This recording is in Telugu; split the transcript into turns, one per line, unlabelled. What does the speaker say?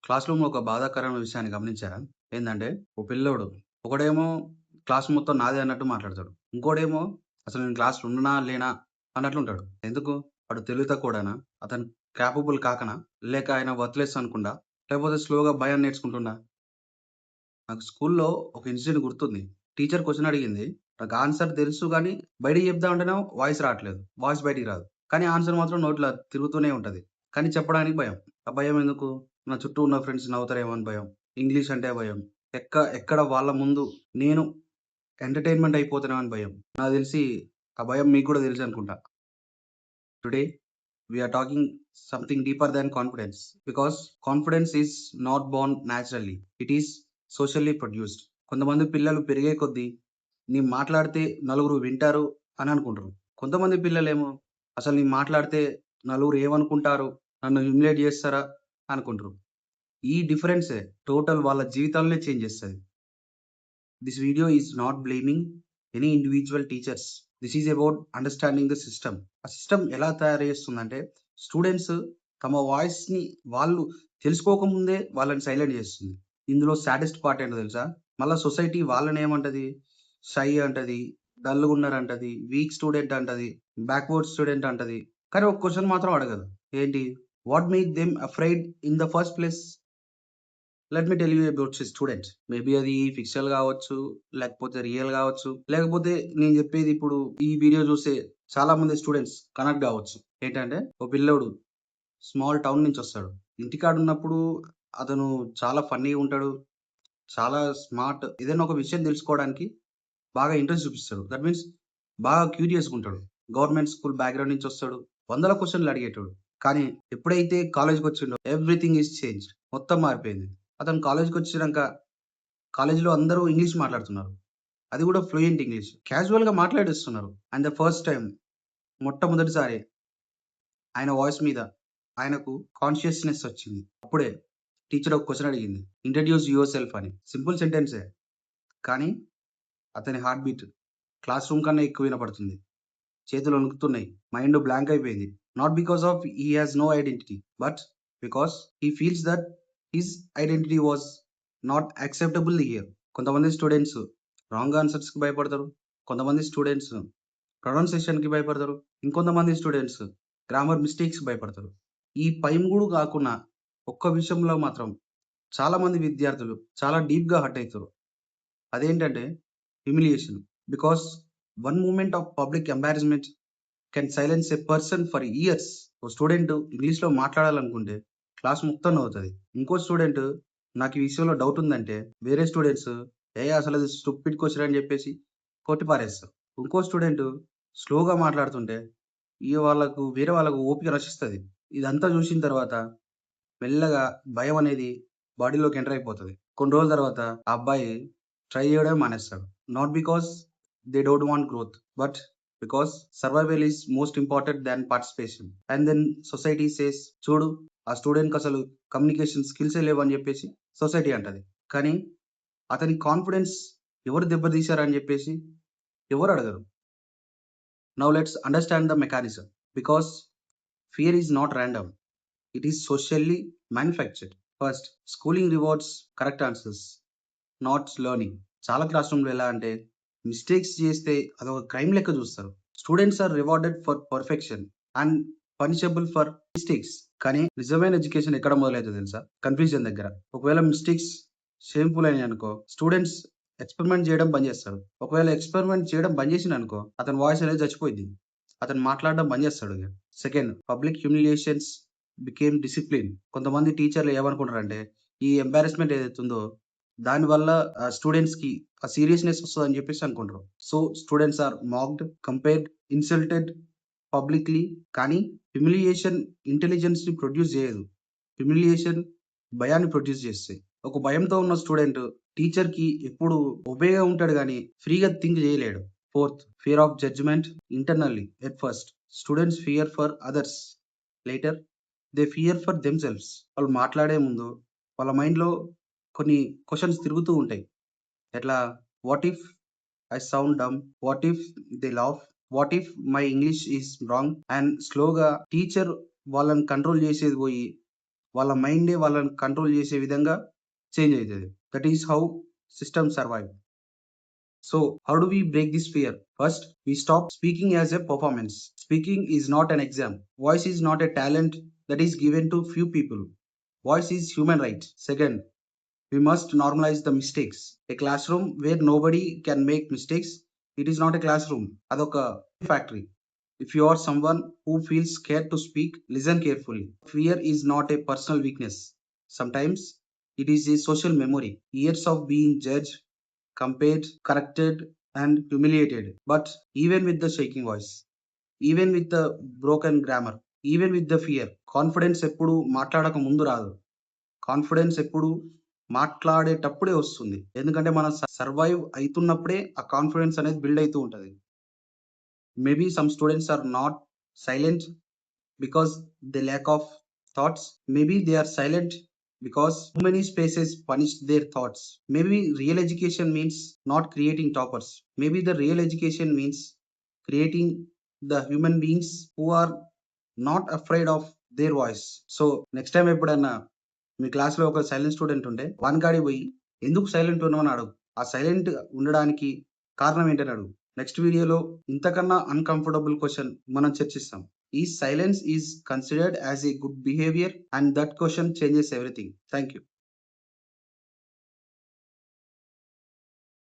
క్లాస్ రూమ్‌లో ఒక బాధాకరమైన విషయాన్ని గమనించారా? ఏందంటే, ఓ పిల్లోడు ఒకడేమో క్లాస్ మొత్తం నాదే అన్నట్టు మాట్లాడతాడు. ఇంకోడేమో అసలు నేను క్లాస్‌లో ఉన్ననా? లేనా? అన్నట్లుంటాడు. ఎందుకు? వాడు తెలివి తక్కువోడనా? అతను కేపబుల్ కాకనా? లేక ఆయన వర్త్‌లెస్ అనుకుండా? లేకపోతే స్లోగా భయం నేర్చుకుంటుండా? నాకు స్కూల్‌లో ఒక ఇన్సిడెంట్ గుర్తుంది. టీచర్ క్వెషన్ అడిగింది. నాకు ఆన్సర్ తెలుసు గానీ, బయటికి చెప్దామంటేనేమో వాయిస్ రాట్లేదు. వాయిస్ బయటికి రాదు. కానీ ఆన్సర్ మాత్రం నోట్లో తిరుగుతూనే ఉంటది. కానీ చెప్పడానికి భయం. ఆ భయం ఎందుకు? నా చుట్టూ ఉన్న ఫ్రెండ్స్ నవ్వుతారేమో అని భయం. ఇంగ్లీష్ అంటే భయం. ఎక్కడ వాళ్ళ ముందు నేను ఎంటర్‌టైన్‌మెంట్ అయిపోతానేమో అని భయం. నాకు తెలిసి ఆ భయం మీకు కూడా తెలుసనుకుంటా. Today we are talking something deeper than confidence because confidence is not born naturally, it is socially produced. కొంతమంది పిల్లలు పెరిగే కొద్దీ నేను మాట్లాడితే నలుగురు వింటారు అని అనుకుంటారు. కొంతమంది పిల్లలేమో అసలు నేను మాట్లాడితే నలుగురు ఏమనుకుంటారు, నన్ను హ్యూమిలేట్ చేస్తారా అనుకుంటారు. ఈ డిఫరెన్సే టోటల్ వాళ్ళ జీవితాలనే చేంజ్ చేస్తది. This video is not blaming any individual teachers. This is about understanding the system. ఆ సిస్టమ్ ఎలా తయారు చేస్తుందంటే, స్టూడెంట్స్ తమ వాయిస్‌ని వాళ్ళు తెలుసుకోకముందే వాళ్ళని సైలెంట్ చేస్తుంది. ఇందులో సాడెస్ట్ పార్ట్ ఏంటో తెలుసా? మళ్ళా సొసైటీ వాళ్ళనేమంటది? షై అంటది, డల్‌గున్నారంటది, వీక్ స్టూడెంట్ అంటది, బ్యాక్వర్డ్ స్టూడెంట్ అంటది. కానీ ఒక క్వెషన్ మాత్రం అడగదు. ఏంటి? What make them afraid in the first place? Let me tell you about students. Maybe అది ఫిక్షనల్ గావచ్చు, లేకపోతే రియల్ గావచ్చు, లేకపోతే నేను జెప్పేది ఇప్పుడు ఈ వీడియో జూసే చాలా మంది స్టూడెంట్స్ కనెక్ట్ గావచ్చు. ఏంటంటే, ఓ పిల్లోడు స్మాల్ టౌన్ నుంచొస్తాడు. ఇంటికాడున్నప్పుడు అతను చాలా ఫన్నీగా ఉంటాడు. చాలా స్మార్ట్. ఏదైనా ఒక విషయం తెలుసుకోవడానికి బాగా ఇంట్రెస్ట్ చూపిస్తాడు. దట్ మీన్స్ బాగా క్యూరియస్‌గా ఉంటాడు. గవర్నమెంట్ స్కూల్ బ్యాక్‌గ్రౌండ్ నుంచొస్తాడు. వందల క్వెషన్‌లు అడిగేటోడు. కానీ ఎప్పుడైతే కాలేజ్‌కొచ్చిండో ఎవ్రీథింగ్ ఈస్ చేంజ్డ్. మొత్తం మారిపోయింది. అతను కాలేజ్‌కొచ్చినంక కాలేజ్‌లో అందరూ ఇంగ్లీష్ మాట్లాడుతున్నారు. అది గూడా ఫ్లూయెంట్ ఇంగ్లీష్. క్యాజువల్‌గా మాట్లాడేస్తున్నారు. అండ్ ద ఫస్ట్ టైమ్ మొట్టమొదటిసారి ఆయన వాయిస్ మీద ఆయనకు కాన్షియస్‌నెస్ వచ్చింది. అప్పుడే టీచర్ ఒక క్వెషన్ అడిగింది. ఇంట్రొడ్యూస్ యువర్ సెల్ఫ్ అని. సింపుల్ సెంటెన్సే. కానీ అతని హార్ట్ బీట్ క్లాస్ రూమ్ కన్నా ఎక్కువ వినపడుతుంది. చేతులు వణుకుతున్నాయి. మైండ్ బ్లాంక్ అయిపోయింది. Not because of he has no identity. But because he feels that his identity was not acceptable here. కొంతమంది స్టూడెంట్స్ రాంగ్ ఆన్సర్స్‌కి భయపడతారు. కొంతమంది స్టూడెంట్స్ ప్రొనౌన్సియేషన్‌కి భయపడతారు. ఇంకొంతమంది స్టూడెంట్స్ గ్రామర్ మిస్టేక్స్‌కి భయపడతారు. ఈ పైముగుడు కాకున్నా ఒక్క విషయంలో మాత్రం చాలా మంది విద్యార్థులు చాలా డీప్‌గా హర్ట్ అయితుర్రు. అదేంటంటే humiliation. Because one moment of public embarrassment can silence a person for years. ఓ స్టూడెంట్ ఇంగ్లీష్‌లో మాట్లాడాలనుకుంటే క్లాస్ మొత్తం నవ్వుతది. ఇంకో స్టూడెంట్ నాకు ఈ విషయంలో డౌట్ ఉందంటే వేరే స్టూడెంట్స్ అసలది స్టూపిడ్ క్వెషన్ అని చెప్పేసి కొట్టి పారేస్తారు. ఇంకో స్టూడెంట్ స్లోగా మాట్లాడుతుంటే వేరే వాళ్ళకు ఓపిక నశిస్తది. ఇదంతా చూసిన తర్వాత మెల్లగా భయం అనేది బాడీలోకి ఎంటర్ అయిపోతది. కొన్ని రోజుల తర్వాత ఆ అబ్బాయి ట్రై చేయడమే మానేస్తాడు. Not because they don't want growth. But because survival is most important than participation. And then society says చూడు ఆ స్టూడెంట్‌కి అసలు కమ్యూనికేషన్ స్కిల్సే లేవని చెప్పేసి సొసైటీ అంటది. కానీ అతని కాన్ఫిడెన్స్ ఎవరు దెబ్బతీశారని చెప్పేసి ఎవరు అడగరు. Now let's understand the mechanism. Because fear is not random. It is socially manufactured. First, schooling rewards correct answers, not learning. చాలా క్లాస్ రూమ్‌లో ఎలా అంటే మిస్టేక్స్ చేస్తే అదొక క్రైమ్ లెక్క చూస్తారు. Students are rewarded for perfection and punishable for mistakes. కానీ నిజమైన ఎడ్యుకేషన్ ఎక్కడ మొదలైతదో తెలుసా? కన్‌ఫ్యూజన్ దగ్గర. ఒకవేళ మిస్టేక్స్ షేమ్‌ఫుల్ అయినాయనుకో స్టూడెంట్స్ ఎక్స్‌పెరిమెంట్ చేయడం బంద్ చేస్తారు. ఒకవేళ ఎక్స్‌పెరిమెంట్ చేయడం బంద్ చేసిండనుకో అతని వాయిస్ అనేది చచ్చిపోయిద్ది. అతను మాట్లాడడం బంద్ చేస్తాడు ఇగ. Second, public humiliations became discipline. కొంతమంది టీచర్‌లు ఏమనుకుంటారంటే, ఈ ఎంబారస్మెంట్ ఏదైతే ఉందో, దానివల్ల స్టూడెంట్స్‌కి ఆ సీరియస్‌నెస్ వస్తదని జెప్పేసి అనుకుంటారు. So, students are mocked, compared, insulted publicly. కానీ హ్యూమిలియేషన్ ఇంటెలిజెన్స్‌ని ప్రొడ్యూస్ జేయదు. హ్యూమిలియేషన్ భయాన్ని ప్రొడ్యూస్ చేస్తాయి. ఒక భయంతో ఉన్న స్టూడెంట్ టీచర్‌కి ఎప్పుడు ఒబేగా ఉంటాడు గానీ, ఫ్రీగా థింక్ జేయలేడు. Fourth, fear of judgement internally at first. Students fear for others. Later they fear for themselves. వాళ్ళు మాట్లాడే ముందు వాళ్ళ మైండ్‌లో కొన్ని క్వెషన్స్ తిరుగుతూ ఉంటాయి. ఎట్లా? What if I sound dumb? What if they laugh? What if my English is wrong? And స్లోగా టీచర్ వాళ్ళని కంట్రోల్ చేసేది పోయి, వాళ్ళ మైండే వాళ్ళని కంట్రోల్ చేసే విధంగా చేంజ్ అవుతుంది. That is how system survive. So, how do we break this fear? First, we stop speaking as a performance. Speaking is not an exam. Voice is not a talent that is given to few people. Voice is human right. Second, we must normalize the mistakes. A classroom where nobody can make mistakes, it is not a classroom. Adoka factory. If you are someone who feels scared to speak, listen carefully. Fear is not a personal weakness. Sometimes it is a social memory. Years of being judged, compared, corrected, and humiliated. But even with the shaking voice, even with the broken grammar, even with the fear, confidence ఎప్పుడు మాట్లాడక ముందు రాదు. కాన్ఫిడెన్స్ ఎప్పుడు మాట్లాడేటప్పుడే వస్తుంది. ఎందుకంటే మనం సర్వైవ్ అవుతున్నప్పుడే ఆ కాన్ఫిడెన్స్ అనేది బిల్డ్ అవుతూ ఉంటుంది. Maybe some students are not silent because they lack of thoughts. Maybe they are silent because too many spaces punish their thoughts. Maybe real education means not creating toppers. Maybe the real education means creating the human beings who are not afraid of their voice. So next time ఎప్పుడన్నా మీ క్లాస్లో ఒక సైలెంట్ స్టూడెంట్ ఉంటే వాని కాడికి పోయి ఎందుకు సైలెంట్ ఉన్నామని అడుగు. ఆ సైలెంట్ ఉండడానికి కారణం ఏంటని అడుగు. నెక్స్ట్ వీడియోలో ఇంతకన్నా అన్కంఫర్టబుల్ క్వశ్చన్ మనం చర్చిస్తాం. Is silence is considered as a good behavior, and that question changes everything. Thank you.